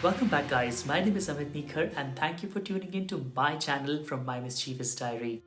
Welcome back, guys. My name is Amit and thank you for tuning in to my channel from My Mischievous Diary.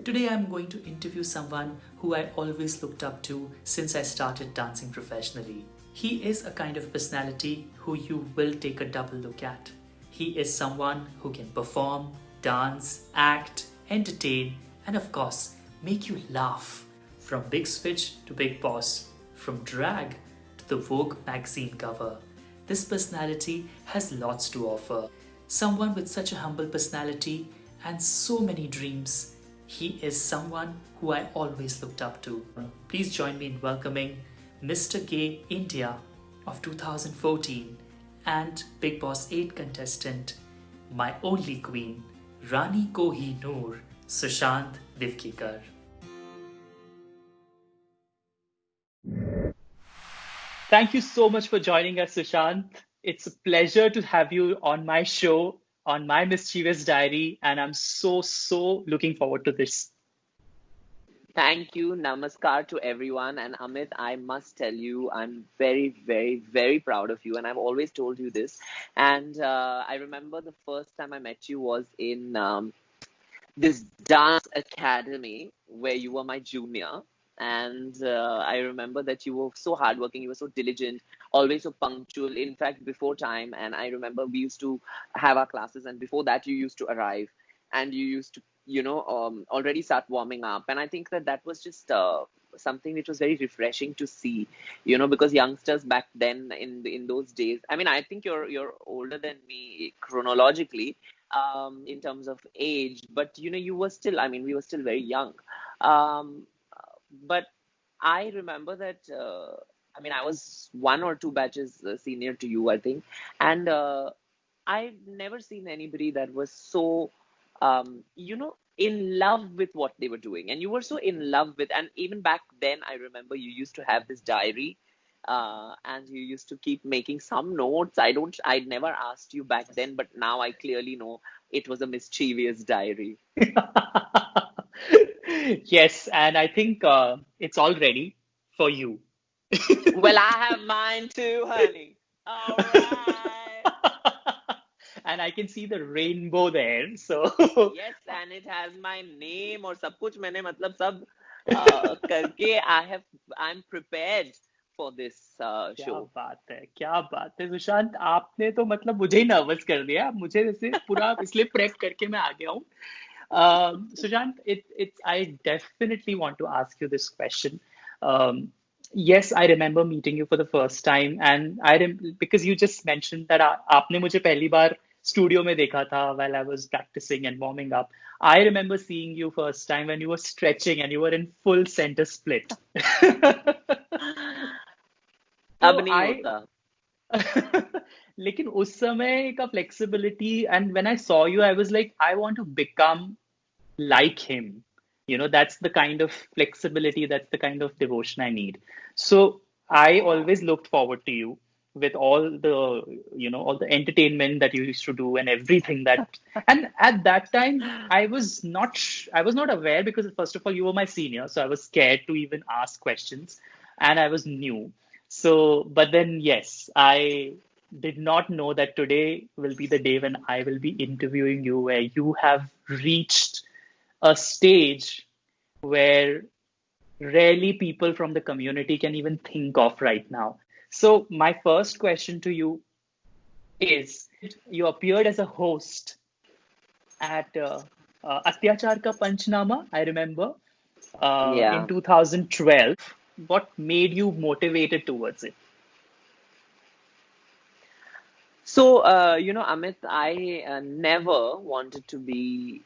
Today, I'm going to interview someone who I always looked up to since I started dancing professionally. He is a kind of personality who you will take a double look at. He is someone who can perform, dance, act, entertain, and of course, make you laugh. From Big Switch to Bigboss, from drag to the Vogue magazine cover. This personality has lots to offer. Someone with such a humble personality and so many dreams. He is someone who I always looked up to. Please join me in welcoming Mr. Gay India of 2014 and Big Boss 8 contestant, my only queen, Rani Kohi Noor, Sushant Divgikar. Thank you so much for joining us, Sushant. It's a pleasure to have you on my show, on my mischievous diary, and I'm so looking forward to this. Thank you. Namaskar to everyone. And Amit, I must tell you, I'm very proud of you. And I've always told you this. And I remember the first time I met you was in this dance academy where you were my junior. And I remember that you were so hardworking, you were so diligent, always so punctual, in fact, before time. And I remember we used to have our classes, and before that, you used to arrive and you used to, already start warming up. And I think that that was just something which was very refreshing to see, because youngsters back then in those days, I mean, I think you're older than me chronologically, in terms of age, but you were still, I mean, we were still very young. Um, but I remember that, I mean, I was one or two batches senior to you, I think. And I've never seen anybody that was so, in love with what they were doing. And you were so in love with, and even back then, I remember you used to have this diary. And you used to keep making some notes. I'd never asked you back then, but now I clearly know it was a mischievous diary. Yes, and I think it's all ready for you. Well, I have mine too, honey. All right. And I can see the rainbow there. So, Yes, and it has my name और सब कुछ मैंने मतलब सब करके I'm prepared for this क्या show. बात है, क्या बात है, सुशांत, आपने तो मतलब मुझे ही नर्वस कर दिया। मुझे जैसे पूरा इसलिए प्रेप करके मैं आ गया हूँ। Sushant, I definitely want to ask you this question. Um, yes, I remember meeting you for the first time, and because you just mentioned that आपने मुझे पहली बार स्टूडियो में देखा था while I was practicing and warming up. I remember seeing you first time when you were stretching and you were in full center split. अब So नहीं I होता. लेकिन उस समय का flexibility, and when I saw you, I was like, I want to become like him. That's the kind of flexibility, that's the kind of devotion I need. So I always looked forward to you with all the entertainment that you used to do and everything that. And at that time, I was not aware, because first of all, you were my senior, so I was scared to even ask questions, and I was new. So, but then yes, I did not know that today will be the day when I will be interviewing you, where you have reached a stage where rarely people from the community can even think of right now. So, my first question to you is, you appeared as a host at Atyachar Ka Panchnama, I remember, in Yeah. 2012. What made you motivated towards it? So, Amit, I never wanted to be,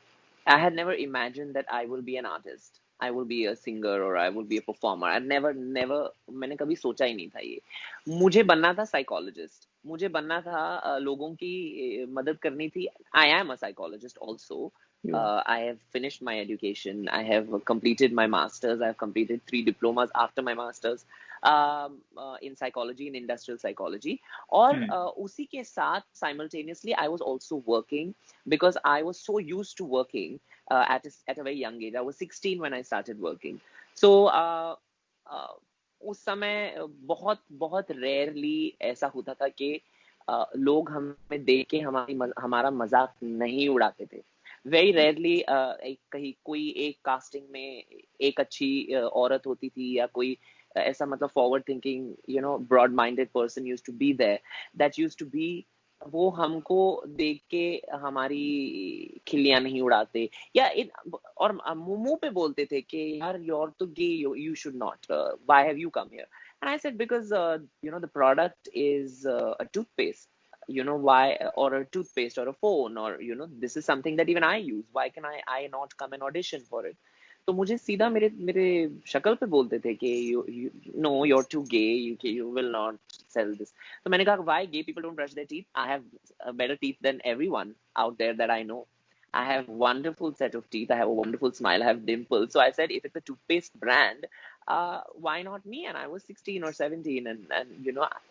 I had never imagined that I will be an artist. I will be a singer or I will be a performer. I never, मैंने कभी सोचा ही नहीं था ये. मुझे बनना था psychologist. मुझे बनना था लोगों की मदद करनी थी. I am a psychologist also. You, I have finished my education. I have completed my masters. I have completed 3 diplomas after my masters, in psychology, in industrial psychology. और hmm, उसी के साथ simultaneously I was also working, because I was so used to working. at a very young age. I was 16 when I started working. So उस समय बहुत बहुत rarely ऐसा होता था कि लोग हमें देख के हमारा मजाक नहीं उड़ाते थे. वेरी रेयरली कहीं कोई एक कास्टिंग में एक अच्छी औरत होती थी या कोई ऐसा मतलब forward thinking broad minded person used to be there that used to be. वो हमको देख के हमारी खिल्लियां नहीं उड़ाते या और मुंह पे बोलते थे कि यार you're तो गे, you should not, why have you come here? And I said because the product is a toothpaste, why, or a toothpaste or a phone, or this is something that even I use, why can I not come and audition for it? तो मुझे सीधा मेरे मेरे शक्ल पे बोलते थे कि no, you're too gay, you will not sell this. तो मैंने कहा why gay people don't brush their teeth? I have a better teeth than everyone out there that I know. I have wonderful set of teeth. I have a wonderful smile. I have dimples. So I said, if it's a toothpaste brand, why not me? And I was 16 or 17, and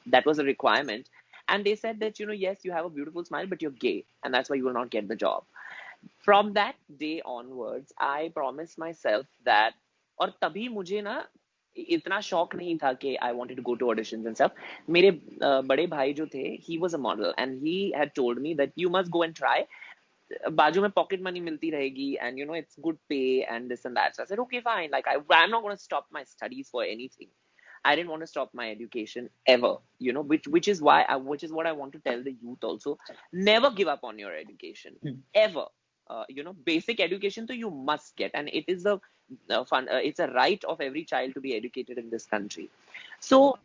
that was a requirement. And they said that yes, you have a beautiful smile, but you're gay, and that's why you will not get the job. From that day onwards, I promised myself that. और तभी मुझे ना इतना शौक नहीं था कि I wanted to go to auditions and stuff. मेरे बड़े भाई जो थे, he was a model and he had told me that you must go and try. बाजू में pocket money मिलती रहेगी and it's good pay and this and that. So I said okay, fine. Like I'm not going to stop my studies for anything. I didn't want to stop my education ever, which is what I want to tell the youth also. Never give up on your education, ever. Basic education so you must get, and it is it's a right of every child to be educated in this country. So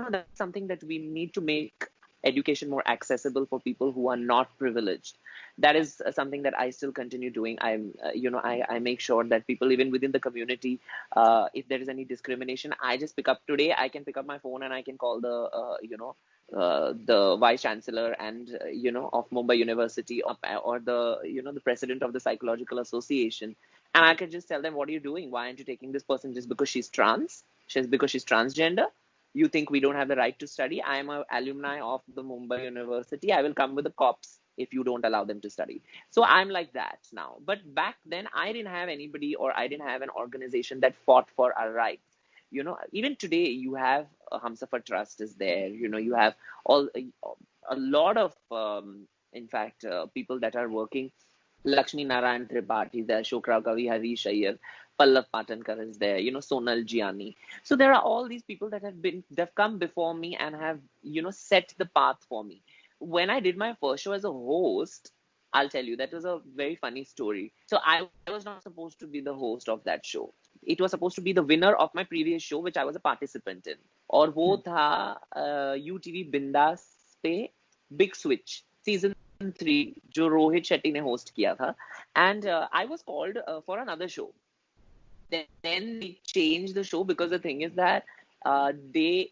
that's something that we need to make education more accessible for people who are not privileged. That is something that I still continue doing. I make sure that people even within the community, if there is any discrimination, I just pick up. Today I can pick up my phone and I can call the vice chancellor and of Mumbai University, or the president of the psychological association, and I can just tell them, what are you doing? Why aren't you taking this person just because she's trans? Because she's transgender? You think we don't have the right to study? I am an alumni of the Mumbai University. I will come with the cops if you don't allow them to study. So I'm like that now. But back then, I didn't have anybody, or I didn't have an organization that fought for our rights. Even today, you have Hamsafar Trust is there. You have a lot of, in fact, people that are working. Lakshmi Narayan Tripathi is there, Shokra Kavi, Harish Iyer, Pallav Patankar is there, Sonal Giani. So there are all these people that they've come before me and have, set the path for me. When I did my first show as a host, I'll tell you, that was a very funny story. So I was not supposed to be the host of that show. It was supposed to be the winner of my previous show, which I was a participant in. और वो था UTV Bindas पे Big Switch season 3 जो रोहित शेट्टी ने host किया था, and I was called for another show. Then they changed the show because the thing is that the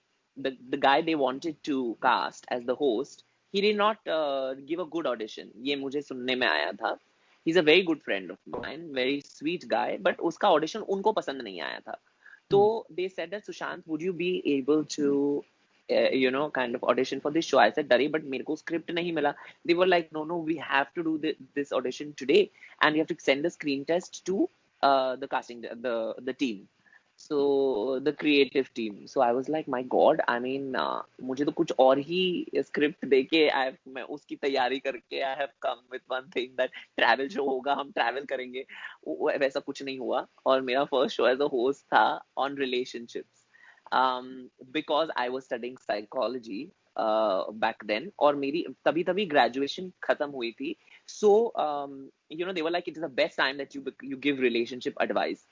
guy they wanted to cast as the host, he did not give a good audition. ये मुझे सुनने में आया था. He's a very good friend of mine, very sweet guy, but उसका audition उनको पसंद नहीं आया था. So they said that, Sushant, would you be able to kind of audition for this show? I said, Dari, but मेरे को script नहीं मिला. They were like, no, we have to do this audition today, and you have to send the screen test to the casting, the team. So the creative team. So I was like, my God, I mean, मुझे तो कुछ और ही script देके मैं उसकी तैयारी करके I have come with one thing that travel show होगा, हम travel करेंगे. वैसा कुछ नहीं हुआ, और मेरा first show as a host था on relationships. Because I was studying psychology back then, और मेरी तभी graduation खत्म हुई थी. So they were like, it is the best time that you give relationship advice.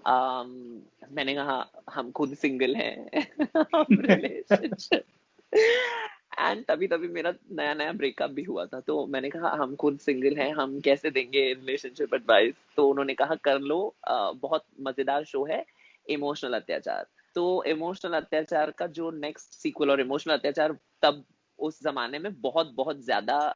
मैंने कहा हम खुद सिंगल हैं, हम रिलेशनशिप, एंड तभी मेरा नया ब्रेकअप भी हुआ था. तो मैंने कहा हम खुद सिंगल हैं, हम कैसे देंगे रिलेशनशिप एडवाइस? तो उन्होंने कहा कर लो, बहुत मजेदार शो है इमोशनल अत्याचार. तो इमोशनल अत्याचार का जो नेक्स्ट सीक्वल, और इमोशनल अत्याचार तब उस जमाने में बहुत ज्यादा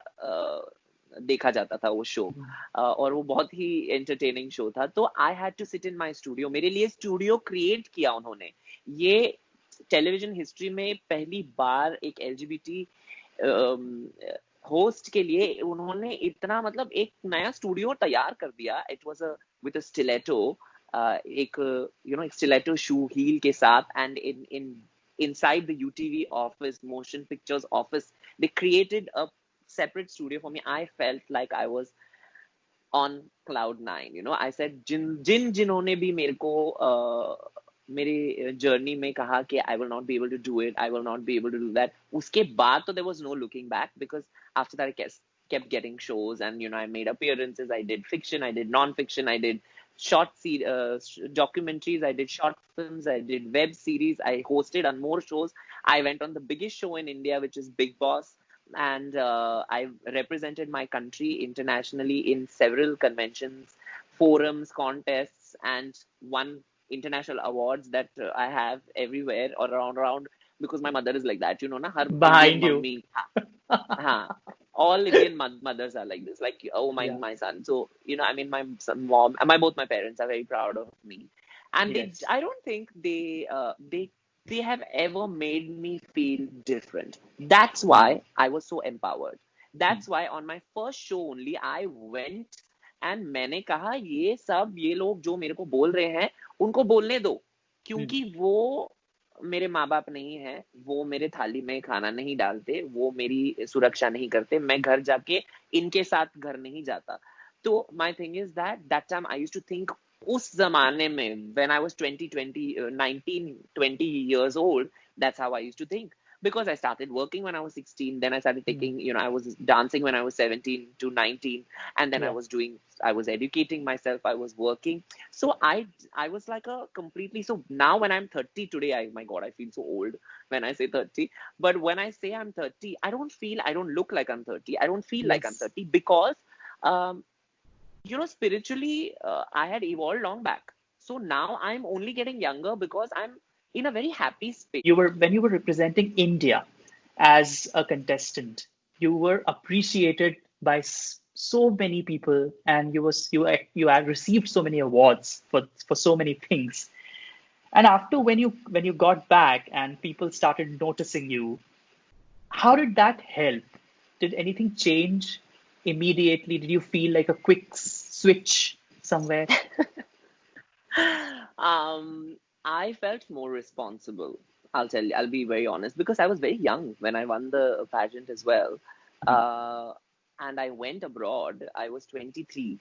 देखा जाता था वो शो, और वो बहुत ही एंटरटेनिंग शो था. तो I had to sit in my studio. मेरे लिए स्टूडियो क्रिएट किया उन्होंने. ये टेलीविजन हिस्ट्री में पहली बार एक LGBT होस्ट के लिए उन्होंने इतना मतलब एक नया स्टूडियो तैयार कर दिया. It was a with a stiletto, एक एक स्टिलेटो शू हील के साथ, and in inside the UTV office, motion pictures office, they created a separate studio for me. I felt like I was on cloud nine. I said जिन्होंने भी मेरे को मेरे journey में कहा कि I will not be able to do it, I will not be able to do that, उसके बाद तो there was no looking back, because after that I kept getting shows, and I made appearances. I did fiction, I did non-fiction, I did documentaries, I did short films, I did web series, I hosted on more shows. I went on the biggest show in India, which is Big Boss, and I represented my country internationally in several conventions, forums, contests, and won international awards that I have everywhere or around, because my mother is like that, na, her Indian Behind you. mummy. Huh. All Indian mothers are like this, like, oh, my Yeah. my son. So I mean, my mom and both my parents are very proud of me, and Yes. I don't think they have ever made me feel different. That's why I was so empowered. Hmm. That's why on my first show only I went and मैंने कहा ये लोग जो मेरे को बोल रहे हैं उनको बोलने दो, Hmm. क्योंकि वो मेरे माँ बाप नहीं है, वो मेरे थाली में खाना नहीं डालते, वो मेरी सुरक्षा नहीं करते, मैं घर जाके इनके साथ घर नहीं जाता. तो my thing is that time I used to think, उस जमाने में when I was 19 20 years old, that's how I used to think, because I started working when I was 16, then I started Hmm. taking, I was dancing when I was 17 to 19, and then Yeah. I was educating myself, I was working. So I was like a completely, so now when I'm 30 today, my God, I feel so old when I say 30. But when I say I'm 30, I don't look like I'm 30. I don't feel like I'm Yes. 30, because um, spiritually, I had evolved long back. So now I'm only getting younger because I'm in a very happy space. You were when you were representing India as a contestant, you were appreciated by so many people, and you had received so many awards for so many things. And after when you got back and people started noticing you, how did that help? Did anything change immediately? Did you feel like a quick switch somewhere? Um, I felt more responsible. I'll tell you, I'll be very honest, because I was very young when I won the pageant as well. Hmm. Uh, and I went abroad. I was 23.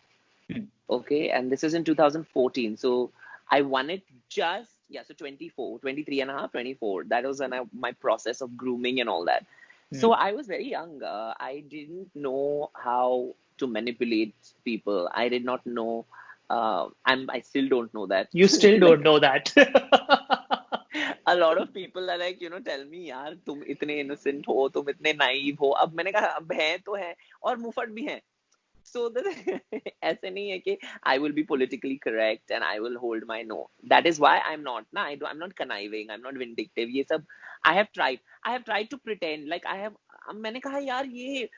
Hmm. Okay. And this is in 2014. So I won it just, yeah, so 24, 23 and a half, 24. That was when my process of grooming and all that. So Hmm. I was very young. I didn't know how to manipulate people. I did not know. I still don't know that. You still don't Like, know that. a lot of people are like, tell me, यार तुम इतने innocent हो, तुम इतने naive हो. अब मैंने कहा, अब हैं तो हैं और मुफट भी हैं. So that ऐसे नहीं है कि I will be politically correct and I will hold my no. That is why I'm not. Na, I'm not conniving. I'm not vindictive. ये सब I have tried. I have tried to pretend like I have. मैंने कहा यार ये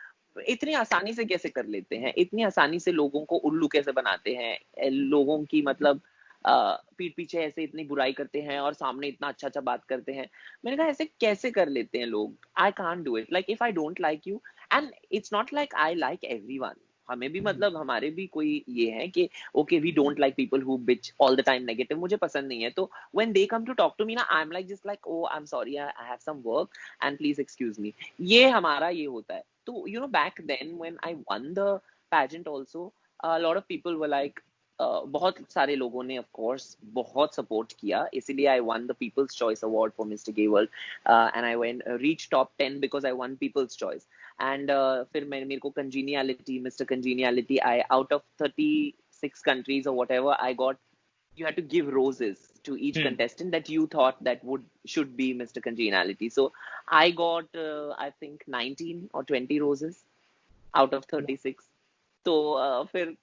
इतनी आसानी से कैसे कर लेते हैं, इतनी आसानी से लोगों को उल्लू कैसे बनाते हैं, लोगों की मतलब पीठ पीछे ऐसे इतनी बुराई करते हैं और सामने इतना अच्छा अच्छा बात करते हैं. मैंने कहा ऐसे कैसे कर लेते हैं लोग. I can't do it. Like if I don't like you, and it's not like I like everyone. हमें भी Hmm. मतलब हमारे भी कोई ये है कि okay we don't like people who bitch all the time negative, मुझे पसंद नहीं है. तो when they come to talk to me ना, I am like just like oh I am sorry, I have some work and please excuse me. ये हमारा ये होता है. तो back then when I won the pageant also, a lot of people were like, बहुत सारे लोगों ने ऑफ कोर्स बहुत सपोर्ट किया, इसीलिए I won the people's choice award for mister gay world, and I went reach top 10 because I won people's choice. And फिर मेरे को congeniality, mister congeniality, I out of 36 countries or whatever, I got, you had to give roses to each Hmm. contestant that you thought that should be Mr. Congeniality. So I got I think 19 or 20 roses out of 36. तो फिर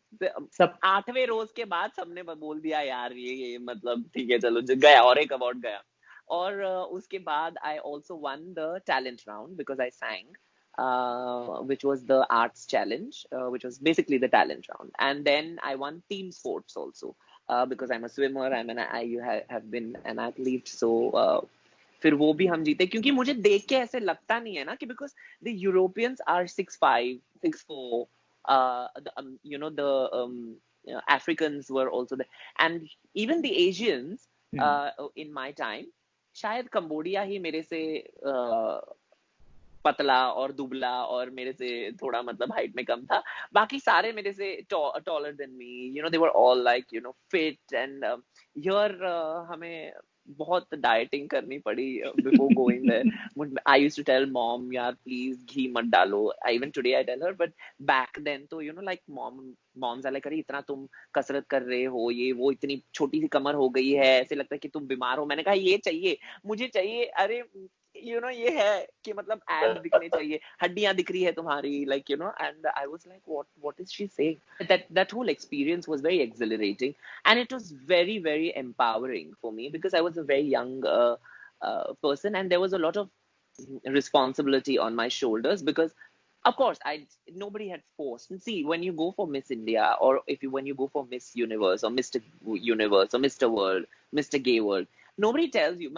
सब 8वें रोज के बाद सबने बोल दिया यार ये मतलब ठीक है चलो गया, और एक अवार्ड गया. और उसके बाद I also won the talent round because I sang, which was the arts challenge, which was basically the talent round. And then I won team sports also, because I'm a swimmer, have been an athlete. So फिर वो भी हम जीते, क्योंकि मुझे देख के ऐसे लगता नहीं है ना कि because the Europeans are 6'5", 6'4", the Africans were also there, and even the Asians in my time, शायद कंबोडिया ही मेरे से पतला और दुबला और मेरे से थोड़ा मतलब हाइट में कम था, बाकी सारे मेरे से taller than me, they were all like fit, and here हमें बहुत डाइटिंग करनी पड़ी before going there. I used to tell mom, यार प्लीज घी मत डालो. Even today I tell her, but back then तो लाइक मॉम्स आर लाइक, अरे इतना तुम कसरत कर रहे हो, ये वो, इतनी छोटी सी कमर हो गई है, ऐसे लगता है कि तुम बीमार हो. मैंने कहा ये चाहिए, मुझे चाहिए, अरे ये है कि मतलब एब्स दिखने चाहिए, हड्डियां दिख रही है तुम्हारी, like and I was like what is she saying? That whole experience was very exhilarating, and it was very, very empowering for me, because I was a very young person, and there was a lot of responsibility on my shoulders, because of course nobody had forced. And see, when you go for Miss India, or when you go for Miss Universe or Mr. Universe or Mr. World, Mr. Gay World, nobody tells you.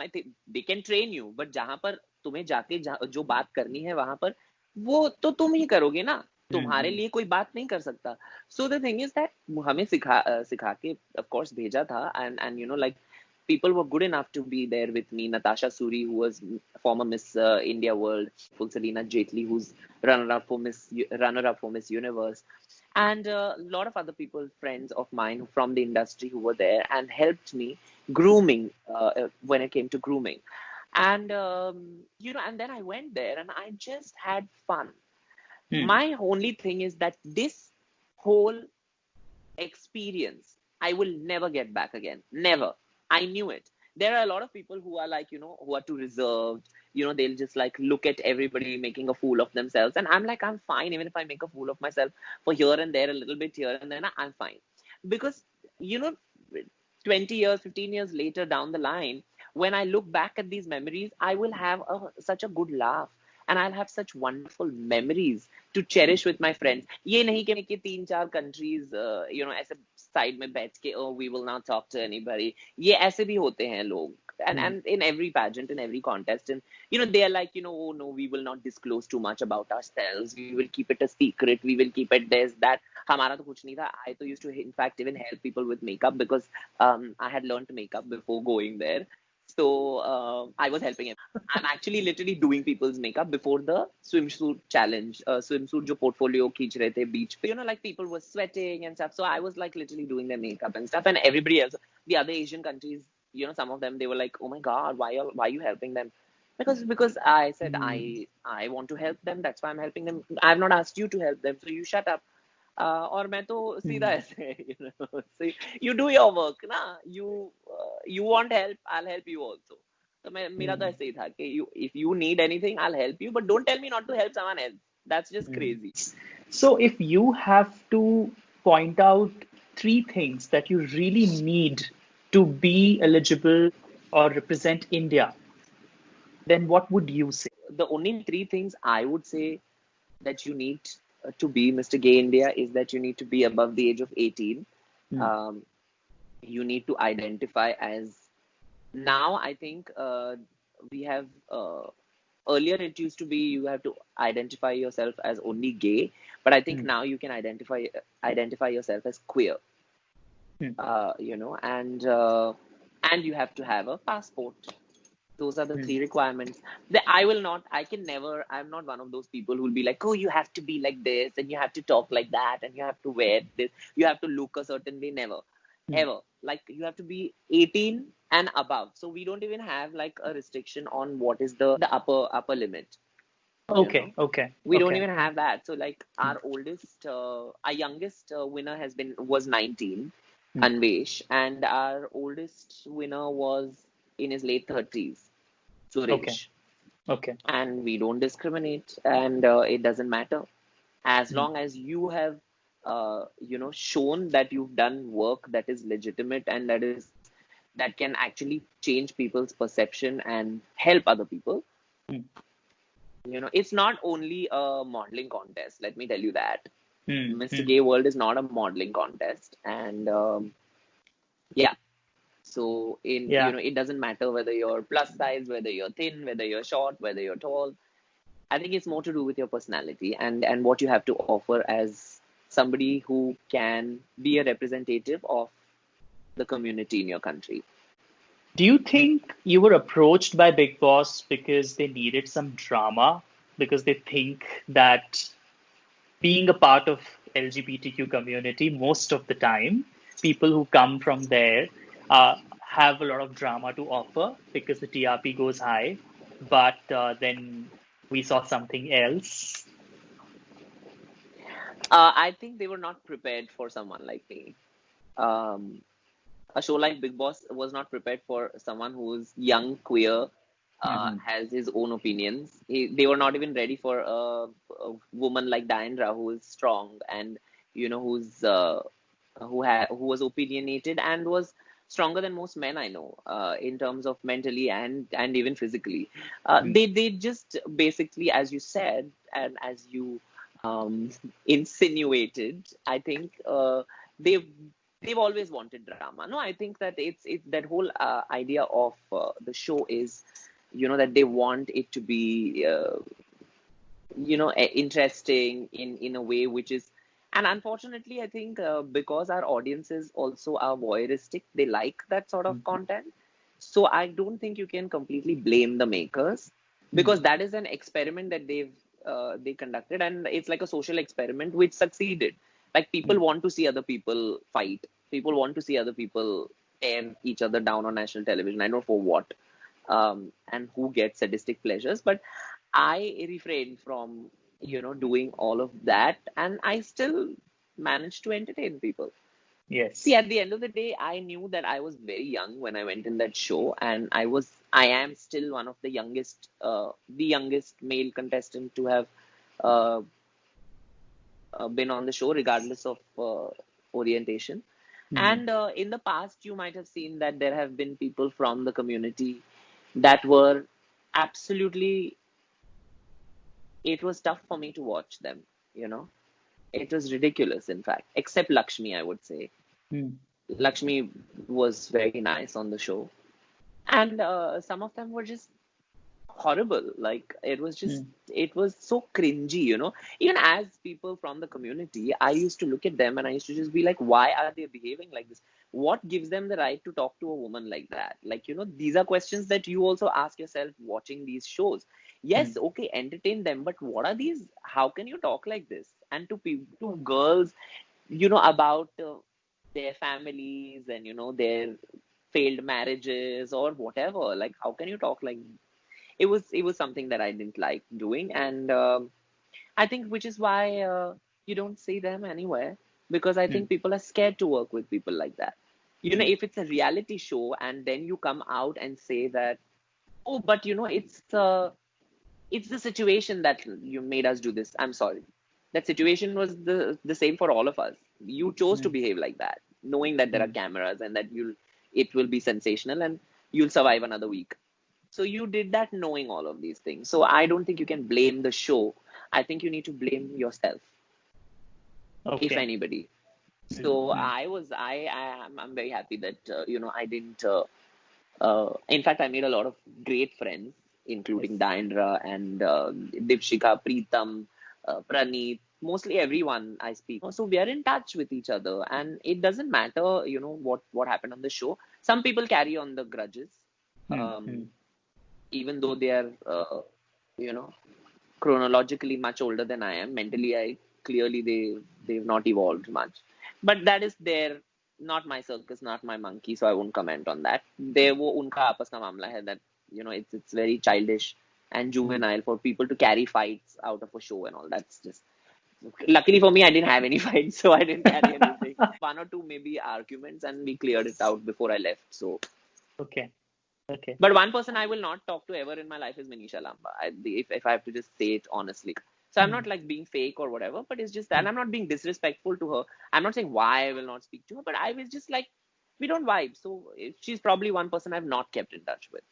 They can train you, but जहां पर तुम्हें जाके जो बात करनी है वहां पर, वो तो तुम ही करोगे ना, तुम्हारे लिए कोई बात नहीं कर सकता. So the thing is that हमें सिखा के of course भेजा था, and like people were good enough to be there with me. Natasha Suri, who was former Miss India World, Selena Jaitley, who's runner-up for Miss Universe, and a lot of other people, friends of mine from the industry, who were there and helped me grooming when it came to grooming. And and then I went there and I just had fun. My only thing is that this whole experience I will never get back again. Never. I knew it. There are a lot of people who are like, who are too reserved. They'll just like look at everybody making a fool of themselves. And I'm like, I'm fine. Even if I make a fool of myself for here and there, a little bit here and then, I'm fine. Because, 20 years, 15 years later down the line, when I look back at these memories, I will have such a good laugh. And I'll have such wonderful memories to cherish with my friends. ये नहीं कि 3-4 countries, ऐसे side में बैठ के, oh, we will not talk to anybody. ये ऐसे भी होते हैं लोग. And in every pageant, in every contest, and they are like, oh no, we will not disclose too much about ourselves. We will keep it a secret. We will keep it this, that. हमारा तो कुछ नहीं था. I तो used to, in fact, even help people with makeup, because I had learned makeup before going there. So I was helping him. I'm actually literally doing people's makeup before the swimsuit challenge. Swimsuit जो portfolio खींच रहे थे beach पे. Like people were sweating and stuff. So I was like literally doing their makeup and stuff. And everybody else, the other Asian countries, some of them, they were like, oh my God, why are you helping them? Because I said I want to help them. That's why I'm helping them. I have not asked you to help them. So you shut up. और मैं तो सीधा ऐसे, so you do your work ना, you want help, I'll help you also. तो मेरा तो ऐसे ही था कि if you need anything, I'll help you, but don't tell me not to help someone else. That's just crazy. So if you have to point out 3 things that you really need to be eligible or represent India, then what would you say? The only 3 things I would say that you need to be Mr. Gay India is that you need to be above the age of 18. You need to identify as, now I think we have, earlier it used to be you have to identify yourself as only gay, but I think now you can identify yourself as queer. And you have to have a passport. Those are the 3 requirements. I'm not one of those people who will be like, oh, you have to be like this, and you have to talk like that, and you have to wear this, you have to look a certain way. Never, ever. Like, you have to be 18 and above. So we don't even have like a restriction on what is the upper limit. Okay. We don't even have that. So like our youngest winner was 19, Anvesh, and our oldest winner was in his late 30s. Suresh. Okay. And we don't discriminate, and it doesn't matter as long as you have shown that you've done work that is legitimate and that can actually change people's perception and help other people. It's not only a modeling contest, let me tell you that. Mr. Gay World is not a modeling contest, and yeah. So Yeah. it doesn't matter whether you're plus size, whether you're thin, whether you're short, whether you're tall. I think it's more to do with your personality and what you have to offer as somebody who can be a representative of the community in your country. Do you think you were approached by Big Boss because they needed some drama? Because they think that being a part of LGBTQ community most of the time, people who come from there have a lot of drama to offer because the TRP goes high. But then we saw something else. I think they were not prepared for someone like me. Um, a show like Big Boss was not prepared for someone who's young, queer, Hmm. has his own opinions. They were not even ready for a woman like Diandra, who is strong and who was opinionated and was stronger than most men I know in terms of mentally and even physically. They just basically, as you said and as you um, insinuated, I think they've they've always wanted drama. No, I think that it's that whole idea of the show is, that they want it to be, interesting in a way which is, and unfortunately, I think because our audiences also are voyeuristic, they like that sort of content. So I don't think you can completely blame the makers because that is an experiment that they conducted, and it's like a social experiment which succeeded. Like people want to see other people fight. People want to see other people tear each other down on national television. I don't know for what, and who gets sadistic pleasures. But I refrain from, doing all of that, and I still manage to entertain people. See, Yes. at the end of the day, I knew that I was very young when I went in that show, and I am still one of the youngest male contestant to have uh, been on the show, regardless of orientation. Mhm. And in the past, you might have seen that there have been people from the community that were absolutely, it was tough for me to watch them, you know. It was ridiculous, in fact, except Lakshmi, I would say. Mm. Lakshmi was very nice on the show. And some of them were just horrible. Like Mm. it was so cringy, Even as people from the community, I used to look at them and I used to just be like, why are they behaving like this? What gives them the right to talk to a woman like that? Like, these are questions that you also ask yourself watching these shows. Yes, Mm. okay, entertain them, but what are these? How can you talk like this? And to girls, about their families and their failed marriages or whatever. Like, how can you talk like, it was something that I didn't like doing, and I think which is why you don't see them anywhere, because I think Mm. people are scared to work with people like that. Mm. If it's a reality show and then you come out and say that, oh, but it's the situation that you made us do this. I'm sorry. That situation was the same for all of us. You chose to Mm. behave like that, knowing that there are Mm. cameras and that it will be sensational and you'll survive another week. So you did that knowing all of these things. So I don't think you can blame the show. I think you need to blame yourself, if Okay. anybody. Mm. So Mm. I'm very happy that I didn't. In fact, I made a lot of great friends, Yes. including Diandra and Divshika, Preetam, Praneet, mostly everyone I speak. So we are in touch with each other, and it doesn't matter, what happened on the show. Some people carry on the grudges, Mm. um, Mm. even though they are, you know, chronologically much older than I am. Mentally, I clearly they've not evolved much. But that is their, not my circus, not my monkey, so I won't comment on that. They वो उनका आपस का मामला है, that it's very childish and Mm. juvenile for people to carry fights out of a show and all. That's just, luckily for me, I didn't have any fights, so I didn't carry anything. One or two maybe arguments, and we cleared it out before I left. So, Okay. Okay. but one person I will not talk to ever in my life is Manisha Lamba. If I have to just say it honestly. So I'm not Mm. like being fake or whatever, but it's just that, and Mm. I'm not being disrespectful to her. I'm not saying why I will not speak to her, but I was just like, we don't vibe. So she's probably one person I've not kept in touch with.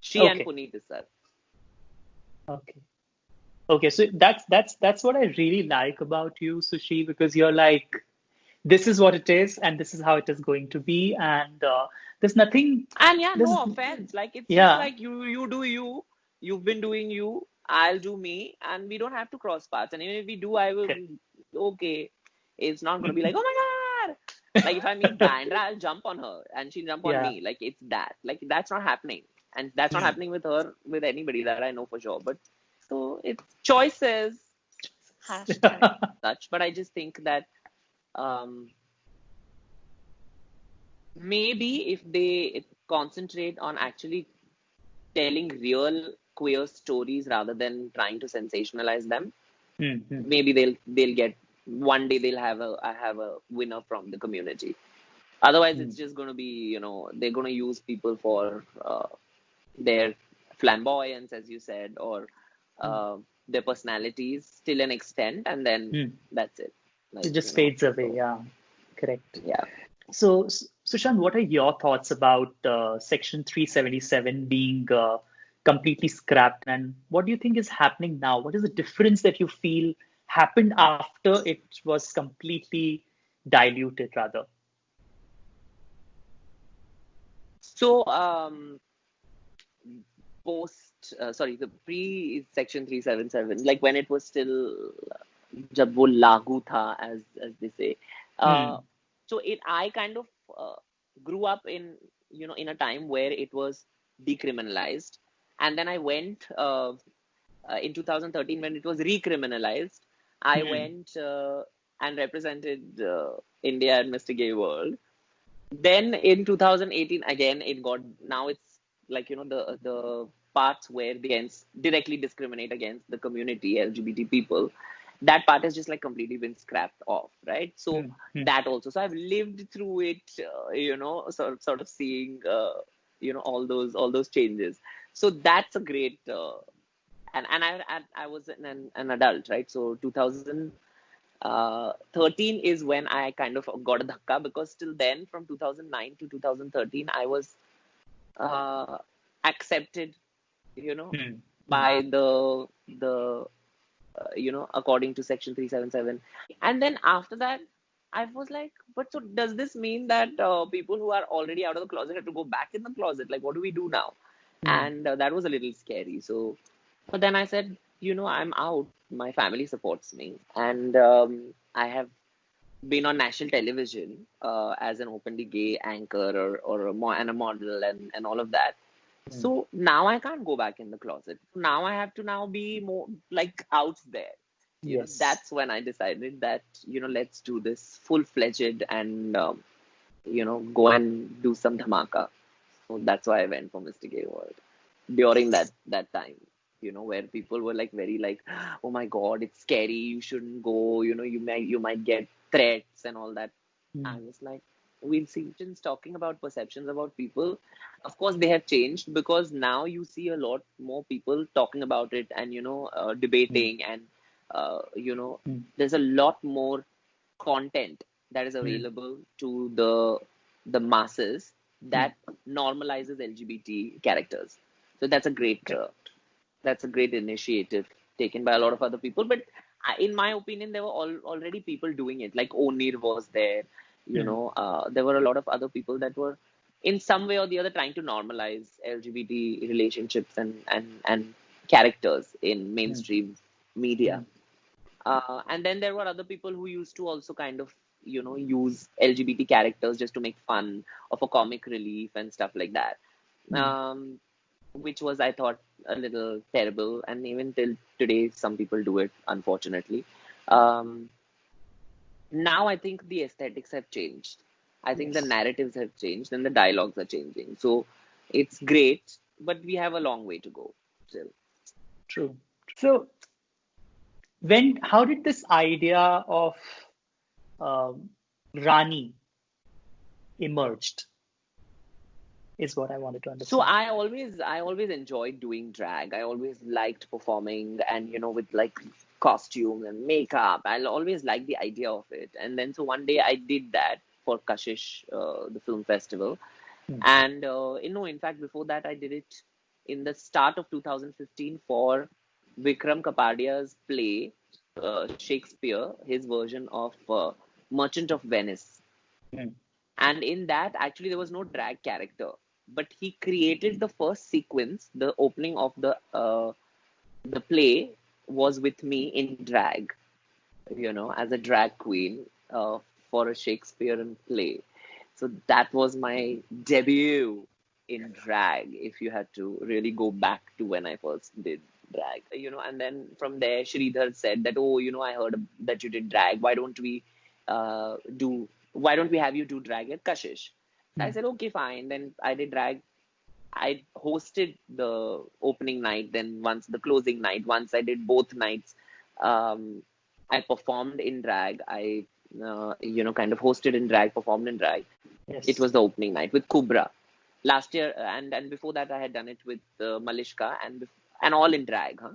She and Okay. Puneet is sir. Okay. Okay. So that's what I really like about you, Sushi, because you're like this is what it is, and this is how it is going to be, and there's nothing. And yeah, There's no offense. Like it's just yeah, like you do you. You've been doing you. I'll do me, and we don't have to cross paths. And even if we do, I will. correct. Okay, it's not gonna be like, oh my god. Like if I meet Diandra, I'll jump on her, and she'll jump on Yeah. me. Like it's that. Like that's not happening, and that's not Hmm. happening with her, with anybody that I know for sure. But so it's choices. Hashtag such. But I just think that um maybe if they concentrate on actually telling real queer stories rather than trying to sensationalize them, Hmm. Hmm. maybe they'll get one day they'll have a I have a winner from the community. Otherwise, Hmm. it's just going to be, they're going to use people for their flamboyance, as you said, or their personalities till an extent, and then Hmm. that's it. It Like, just fades away. so Yeah, correct. yeah. So, Sushant, what are your thoughts about Section 377 being completely scrapped, and what do you think is happening now? What is the difference that you feel happened after it was completely diluted, rather? So, sorry, the pre Section 377, like when it was still जब वो लागू था, as they say. Uh, Hmm. so I kind of uh, grew up in, in a time where it was decriminalized, and then I went in 2013 when it was recriminalized. I Hmm. went and represented India at Mr. Gay World. Then in 2018 again it got, now it's like, the parts where they directly discriminate against the community LGBT people, that part has just like completely been scrapped off, right? So Hmm. Hmm. that also, so I've lived through it, sort of seeing all those changes. So that's a great and I was an adult, right? So 2013 is when I kind of got a dhakka, because till then, from 2009 to 2013, I was uh, accepted, you know, Hmm. Hmm. by the according to Section 377. And then after that, I was like, but so does this mean that people who are already out of the closet have to go back in the closet? Like, what do we do now? Hmm. And that was a little scary. So, but then I said, I'm out. My family supports me, and I have been on national television as an openly gay anchor, and a model, and all of that. Hmm. So now I can't go back in the closet. Now I have to now be more like out there. Yes. That's when I decided that, let's do this full-fledged, and go and do some dhamaka. So that's why I went for Mr. Gay World during that time, where people were like very like, oh my God, it's scary, you shouldn't go, you might get threats and all that. I Hmm. was like, we'll see. Since talking about perceptions about people, of course they have changed, because now you see a lot more people talking about it, and Hmm. debating, and Hmm. there's a lot more content that is Hmm. available to the masses Hmm. that normalizes LGBT characters. So that's a great initiative taken by a lot of other people. But in my opinion, there were already people doing it. Like Onir was there. Hmm. There were a lot of other people that were, in some way or the other, trying to normalize LGBT relationships and characters in Hmm. mainstream media. Hmm. And then there were other people who used to also kind of, use LGBT characters just to make fun of a comic relief and stuff like that. Hmm. Um, which was, I thought, a little terrible. And even till today, some people do it, unfortunately. Um, Now I think the aesthetics have changed. I think the Yes. narratives have changed and the dialogues are changing. So it's great, but we have a long way to go still. True. So, how did this idea of um, Rani emerged? Is what I wanted to So understand. I always enjoyed doing drag. I always liked performing, and with like costume and makeup. I always liked the idea of it. And then so one day I did that for Kashish, the film festival. Hmm. And in fact, before that I did it in the start of 2015 for Vikram Kapadia's play, Shakespeare, his version of Merchant of Venice. Mm. And in that, actually, there was no drag character, but he created the first sequence. The opening of the play was with me in drag, as a drag queen for a Shakespearean play. So that was my debut in drag, if you had to really go back to when I first did drag. And then from there, Sridhar said that, oh, I heard that you did drag. Why don't we have you do drag at Kashish? So I Mm. said, okay, fine. Then I did drag. I hosted the opening night, then once the closing night. Once I did both nights. Um, I performed in drag. I, kind of hosted in drag, performed in drag. It Yes. was the opening night with Kubra last year, and before that I had done it with Malishka and all in drag, huh?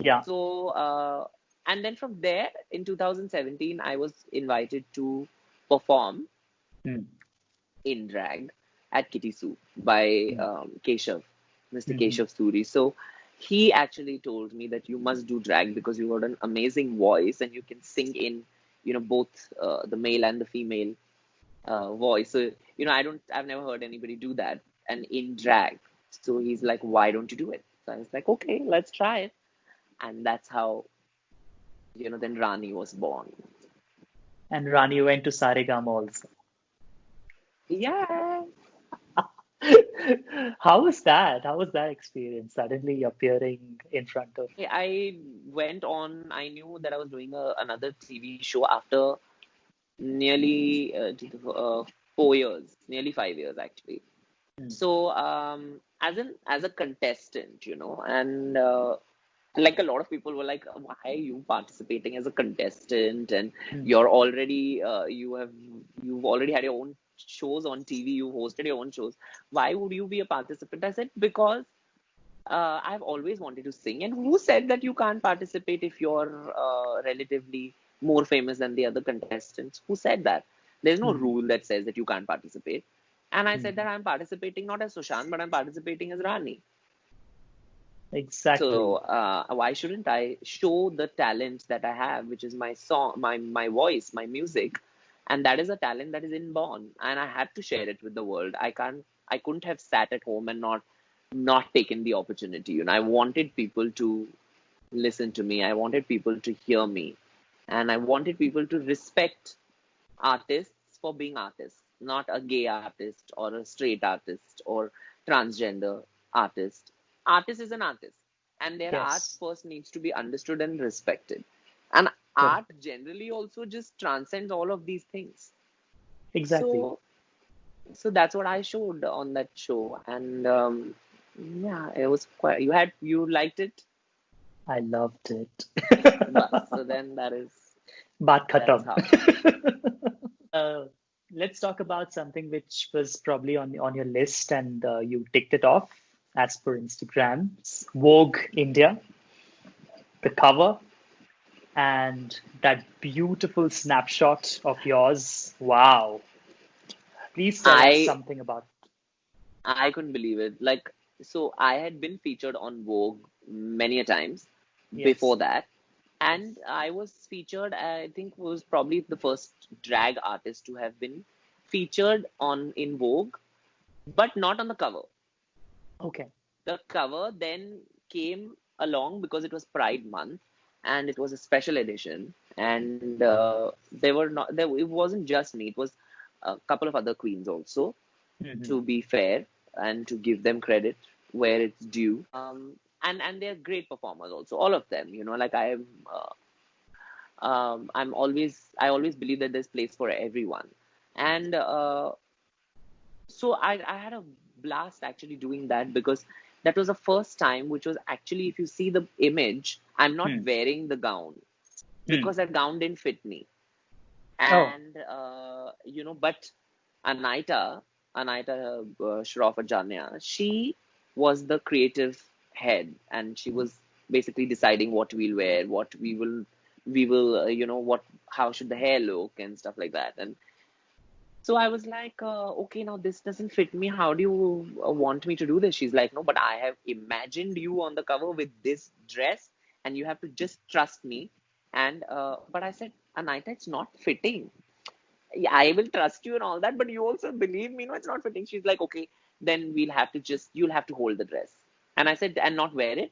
Yeah. So and then from there in 2017 I was invited to perform Mm. in drag at Kitty Soup by Mm. Keshav, Mr. Mhm. Keshav Suri. So he actually told me that you must do drag because you got an amazing voice and you can sing in, both the male and the female voice. So, I've never heard anybody do that and in drag. So he's like, why don't you do it? So I was like, okay, let's try it. And that's how, then Rani was born. And Rani went to Saregama also. Yeah. How was that? How was that experience? Suddenly appearing in front of. I went on, I knew that I was doing another TV show after nearly 4 years, nearly 5 years actually. Mm. So as a contestant, and like a lot of people were like, why are you participating as a contestant? And Mm. you're already you've already had your own shows on TV, you've hosted your own shows. Why would you be a participant? I said, because I've always wanted to sing. And who said that you can't participate if you're relatively more famous than the other contestants? Who said that? There's no Mm. rule that says that you can't participate. And I said that Mhm. I'm participating not as Sushant, but I'm participating as Rani. So Exactly. why shouldn't I show the talent that I have, which is my song, my voice, my music, and that is a talent that is inborn, and I had to share it with the world. I couldn't have sat at home and not taken the opportunity. I wanted people to listen to me. I wanted people to hear me, and I wanted people to respect artists for being artists, not a gay artist or a straight artist or transgender artist. Artist is an artist, and their art Yes. first needs to be understood and respected. And art Correct. generally also just transcends all of these things. Exactly. So, so that's what I showed on that show, and yeah, it was quite. You liked it, I loved it. but so then Baat that's khatam. how. Uh, let's talk about something which was probably on your list and you ticked it off as per Instagram's Vogue India, the cover and that beautiful snapshot of yours. Wow. Please tell us I something about. I couldn't believe it. Like, so I had been featured on Vogue many a times before Yes. that. Yes. And I was featured, I think was probably the first drag artist to have been featured on in Vogue, but not on the cover. Okay. The cover then came along because it was Pride Month and it was a special edition. And they were not there, it wasn't just me, it was a couple of other queens also, Hmm. to be fair and to give them credit where it's due. And they're great performers also, all of them. Like I always believe that there's place for everyone, and so I had a blast actually doing that because that was the first time, which was actually, if you see the image, I'm not Hmm. wearing the gown Hmm. because that gown didn't fit me, Oh, and but Anaita, Shroff Ajania, she was the creative head, and she was basically deciding what we'll wear, what we will, what how should the hair look and stuff like that. And so I was like, okay, now this doesn't fit me. How do you want me to do this? She's like, no, but I have imagined you on the cover with this dress, and you have to just trust me. And but I said, Anaita, it's not fitting. yeah, I will trust you and all that, but you also believe me, no, it's not fitting. She's like, okay, then you'll have to hold the dress. And I said, and not wear it.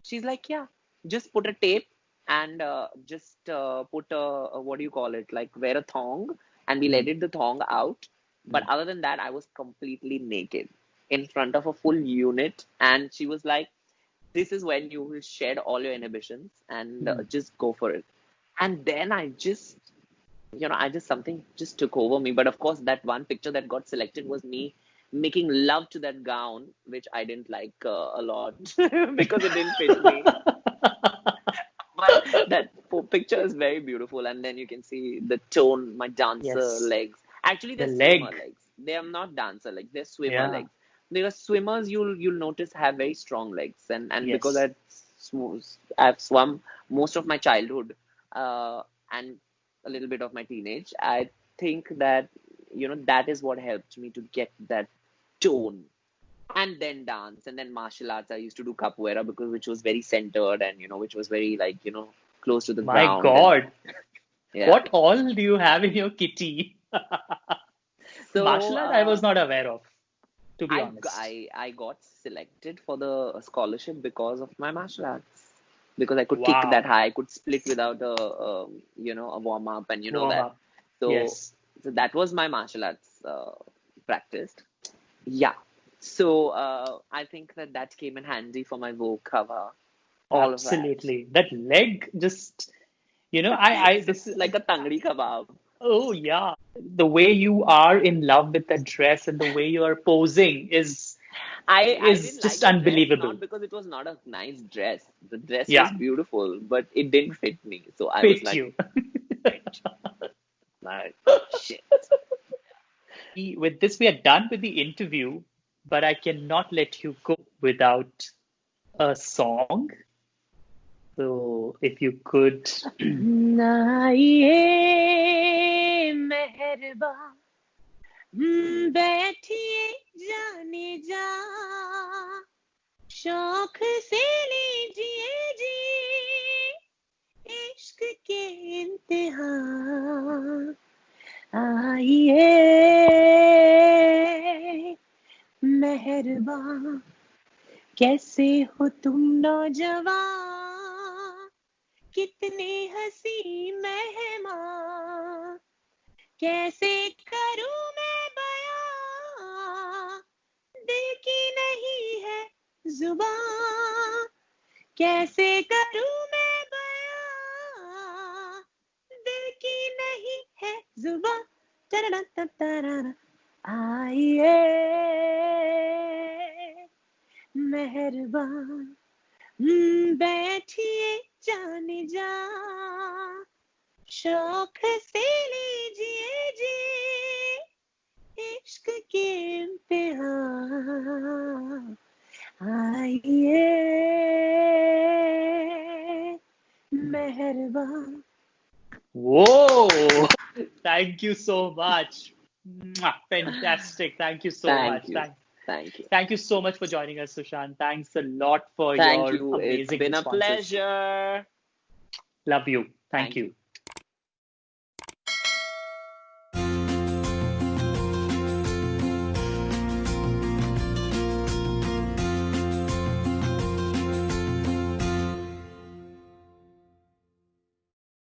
She's like, yeah, just put a tape and just put what do you call it? Like wear a thong and we'll Mm, edit the thong out. But mm, other than that, I was completely naked in front of a full unit. And she was like, this is when you will shed all your inhibitions and mm, just go for it. And then I just something just took over me. But of course, that one picture that got selected was me making love to that gown, which I didn't like a lot because it didn't fit me. But that picture is very beautiful, and then you can see the tone, my dancer yes, legs. Actually, the they're swimmer leg. legs. They are not dancer legs. They're swimmer Yeah. legs. Because swimmers, you'll notice have very strong legs, and because Yes. I've swum most of my childhood, and a little bit of my teenage, I think that that is what helped me to get that tone and then dance and then martial arts. I used to do capoeira because which was very centered and which was very like close to the My ground and God, yeah. what all do you have in your kitty? So Martial art I was not aware of, to be honest. I got selected for the scholarship because of my martial arts because I could kick that Wow. high. I could split without a warm up and Warm that. up. So Yes. so that was my martial arts practiced. Yeah. So I think that came in handy for my Vogue cover. All of that. Absolutely. That leg just, this, Sits like a tangri kebab. oh yeah. The way you are in love with the dress and the way you are posing I is didn't like just the dress unbelievable. not because it was not a nice dress. The dress Yeah. was beautiful, but it didn't fit me. So I was Fit like, you. fit. Like shit. With this, we are done with the interview, but I cannot let you go without a song. So if you could, नाइए मेहरबा बैठिए जाने जा शौक से लीजिए जी इश्क के इम्तिहान आइए मेहरबा कैसे हो तुम नौजवान कितने हसी मेहमान कैसे करूं मैं बयां दिल की नहीं है जुबान कैसे करूं मैं बयां दिल की नहीं है जुबान तररा आइए मेहरबान बैठिए जाने जा शौक से लीजिए जी इश्क के इम्तिहान आइए मेहरबान whoa! Thank you so much. Mwah, fantastic. Thank you so thank much. you thank you Thank you so much for joining us, Sushant. Thanks a lot for thank your you it's amazing been a responses. pleasure Love you. Thank thank you. you